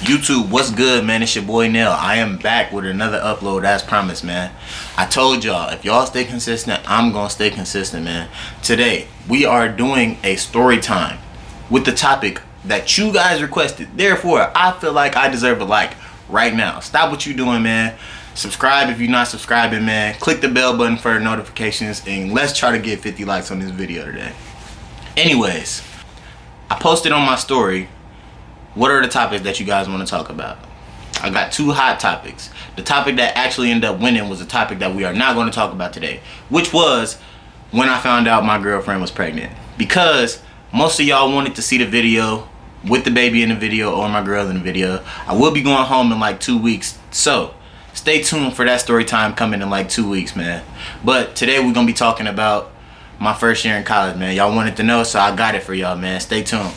YouTube, what's good, man? It's your boy Nell. I am back with another upload as promised, man. I told y'all, if y'all stay consistent, I'm gonna stay consistent, man. Today, we are doing a story time with the topic that you guys requested. Therefore, I feel like I deserve a like right now. Stop what you're doing, man. Subscribe if you're not subscribing, man. Click the bell button for notifications, and let's try to get 50 likes on this video today. Anyways, I posted on my story, what are the topics that you guys want to talk about? I got two hot topics. The topic that actually ended up winning was a topic that we are not going to talk about today, which was when I found out my girlfriend was pregnant. Because most of y'all wanted to see the video with the baby in the video or my girl in the video. I will be going home in like 2 weeks, so stay tuned for that story time coming in like 2 weeks, man. But today we're going to be talking about my first year in college, man. Y'all wanted to know, so I got it for y'all, man. Stay tuned.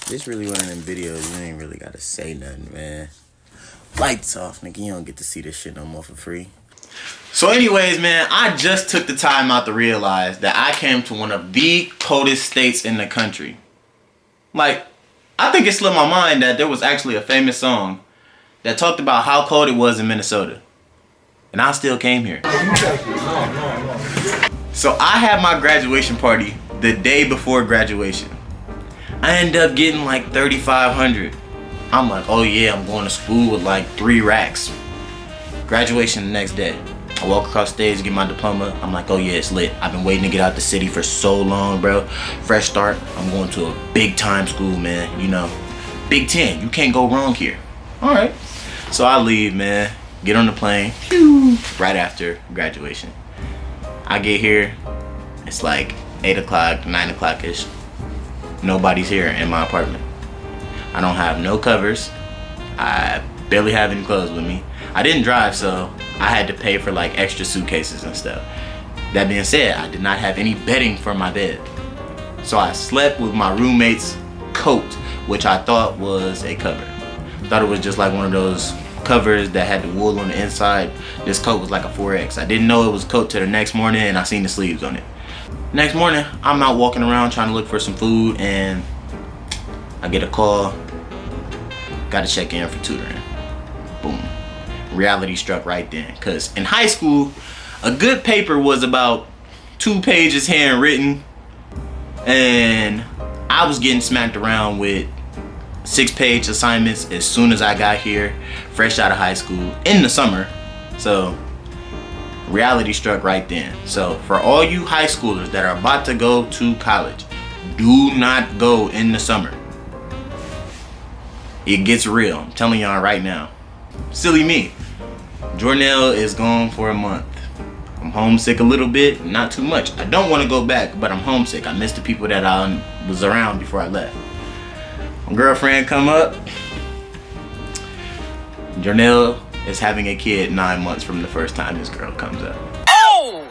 This really one of them videos you ain't really gotta say nothing, man. Lights off, nigga. You don't get to see this shit no more for free. So anyways, man, I just took the time out to realize that I came to one of the coldest states in the country. Like, I think it slipped my mind that there was actually a famous song that talked about how cold it was in Minnesota. And I still came here. So I had my graduation party the day before graduation. I ended up getting like 3,500. I'm like, oh yeah, I'm going to school with like 3 racks. Graduation the next day. I walk across stage to get my diploma. I'm like, oh yeah, it's lit. I've been waiting to get out the city for so long, bro. Fresh start. I'm going to a big time school, man. You know, Big 10. You can't go wrong here. All right. So I leave, man. Get on the plane. Right after graduation. I get here. It's like 8 o'clock, 9 o'clock-ish. Nobody's here in my apartment. I don't have no covers. I barely have any clothes with me. I didn't drive, so I had to pay for like extra suitcases and stuff. That being said, I did not have any bedding for my bed. So I slept with my roommate's coat, which I thought was a cover. Thought it was just like one of those covers that had the wool on the inside. This coat was like a 4X. I didn't know it was a coat till the next morning, and I seen the sleeves on it. Next morning, I'm out walking around trying to look for some food, and I get a call. Got to check in for tutoring. Boom. Reality struck right then. Because in high school, a good paper was about 2 pages handwritten, and I was getting smacked around with 6-page assignments as soon as I got here, fresh out of high school, in the summer. So reality struck right then. So for all you high schoolers that are about to go to college, do not go in the summer. It gets real. I'm telling y'all right now. Silly me. Jornell is gone for a month. I'm homesick a little bit, not too much. I don't want to go back, but I'm homesick. I miss the people that I was around before I left. My girlfriend come up. Jornell is having a kid 9 months from the first time this girl comes up. Oh!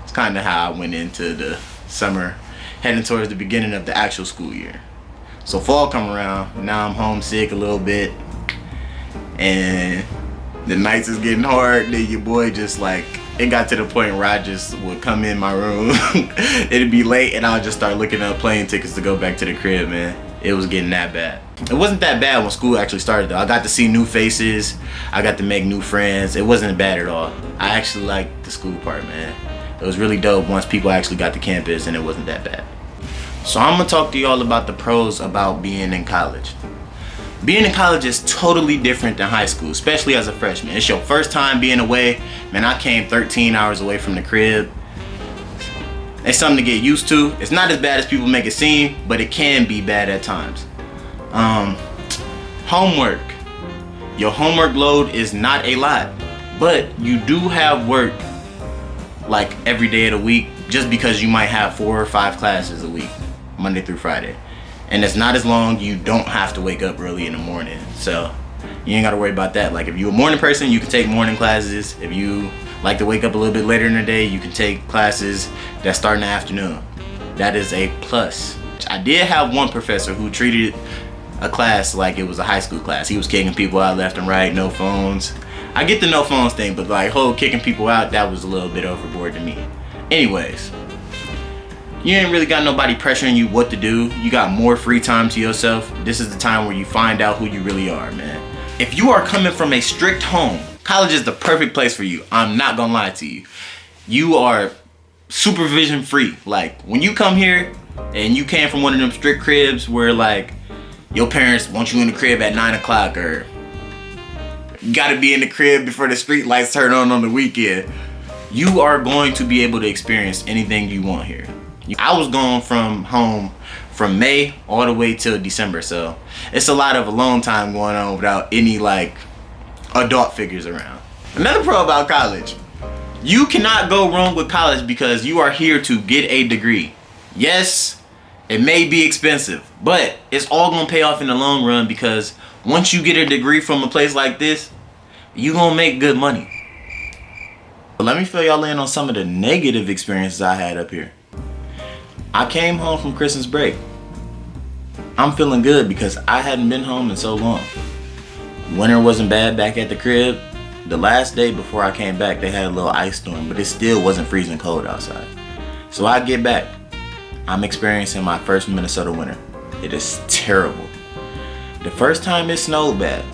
It's kind of how I went into the summer, heading towards the beginning of the actual school year. So fall come around, now I'm homesick a little bit, and the nights is getting hard. Then your boy just like, it got to the point where I just would come in my room, it'd be late, and I'll just start looking up plane tickets to go back to the crib, man. It was getting that bad. It wasn't that bad when school actually started though. I got to see new faces. I got to make new friends. It wasn't bad at all. I actually liked the school part, man. It was really dope once people actually got to campus, and it wasn't that bad. So I'm gonna talk to y'all about the pros about being in college. Being in college is totally different than high school, especially as a freshman. It's your first time being away. Man, I came 13 hours away from the crib. It's something to get used to. It's not as bad as people make it seem, but it can be bad at times. Homework. Your homework load is not a lot, but you do have work like every day of the week, just because you might have 4 or 5 classes a week, Monday through Friday. And it's not as long. You don't have to wake up early in the morning, so you ain't gotta worry about that. Like if you're a morning person, you can take morning classes. If you like to wake up a little bit later in the day, you can take classes that start in the afternoon. That is a plus. I did have one professor who treated a class like it was a high school class. He was kicking people out left and right, no phones. I get the no phones thing, but like whole kicking people out, that was a little bit overboard to me. Anyways, You ain't really got nobody pressuring you what to do. You got more free time to yourself. This is the time where you find out who you really are, man. If you are coming from a strict home, college is the perfect place for you. I'm not gonna lie to you. You are supervision free. Like, when you come here and you came from one of them strict cribs where like your parents want you in the crib at 9 o'clock, or you gotta be in the crib before the street lights turn on the weekend, you are going to be able to experience anything you want here. I was gone from home from May all the way till December, so it's a lot of alone time going on without any like adult figures around. Another pro about college: you cannot go wrong with college because you are here to get a degree. Yes, it may be expensive, but it's all gonna pay off in the long run, because once you get a degree from a place like this, you gonna make good money. But let me fill y'all in on some of the negative experiences I had up here. I came home from Christmas break. I'm feeling good because I hadn't been home in so long. Winter wasn't bad back at the crib. The last day before I came back, they had a little ice storm, but it still wasn't freezing cold outside. So I get back. I'm experiencing my first Minnesota winter. It is terrible. The first time it snowed bad,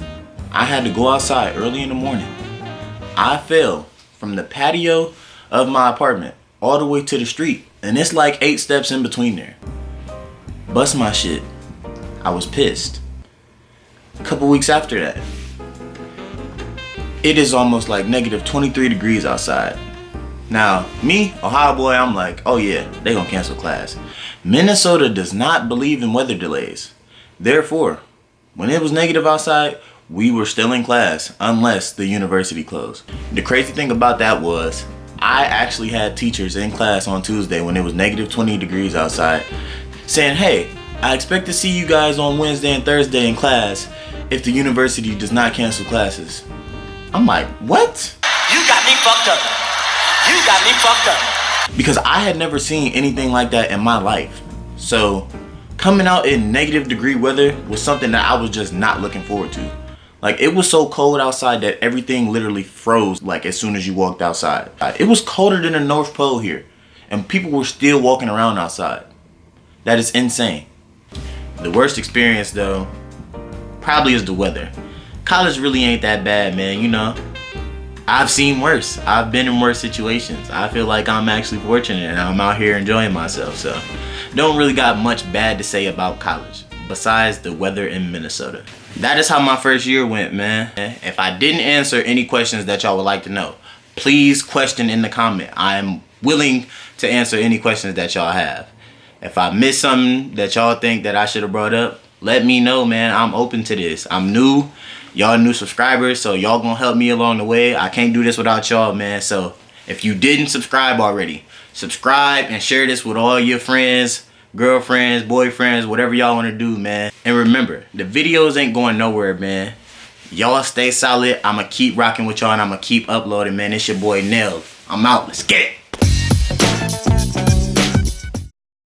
I had to go outside early in the morning. I fell from the patio of my apartment all the way to the street, and it's like 8 steps in between there. Bust my shit. I was pissed. A couple weeks after that, it is almost like negative 23 degrees outside. Now, me, Ohio boy, I'm like, oh yeah, they gonna cancel class. Minnesota does not believe in weather delays. Therefore, when it was negative outside, we were still in class unless the university closed. The crazy thing about that was, I actually had teachers in class on Tuesday when it was negative 20 degrees outside saying, hey, I expect to see you guys on Wednesday and Thursday in class if the university does not cancel classes. I'm like, what? You got me fucked up. You got me fucked up. Because I had never seen anything like that in my life. So coming out in negative degree weather was something that I was just not looking forward to. Like, it was so cold outside that everything literally froze like as soon as you walked outside. It was colder than the North Pole here, and people were still walking around outside. That is insane. The worst experience though probably is the weather. College really ain't that bad, man. You know, I've seen worse. I've been in worse situations. I feel like I'm actually fortunate and I'm out here enjoying myself. So don't really got much bad to say about college besides the weather in Minnesota. That is how my first year went, man. If I didn't answer any questions that y'all would like to know, please question in the comment. I'm willing to answer any questions that y'all have. If I missed something that y'all think that I should have brought up, let me know, man. I'm open to this. I'm new. Y'all new subscribers, so y'all gonna help me along the way. I can't do this without y'all, man. So if you didn't subscribe already, subscribe and share this with all your friends, girlfriends, boyfriends, whatever y'all want to do, man. And remember, the videos ain't going nowhere, man. Y'all stay solid. I'ma keep rocking with y'all and I'ma keep uploading, man. It's your boy Nell. I'm out. Let's get it.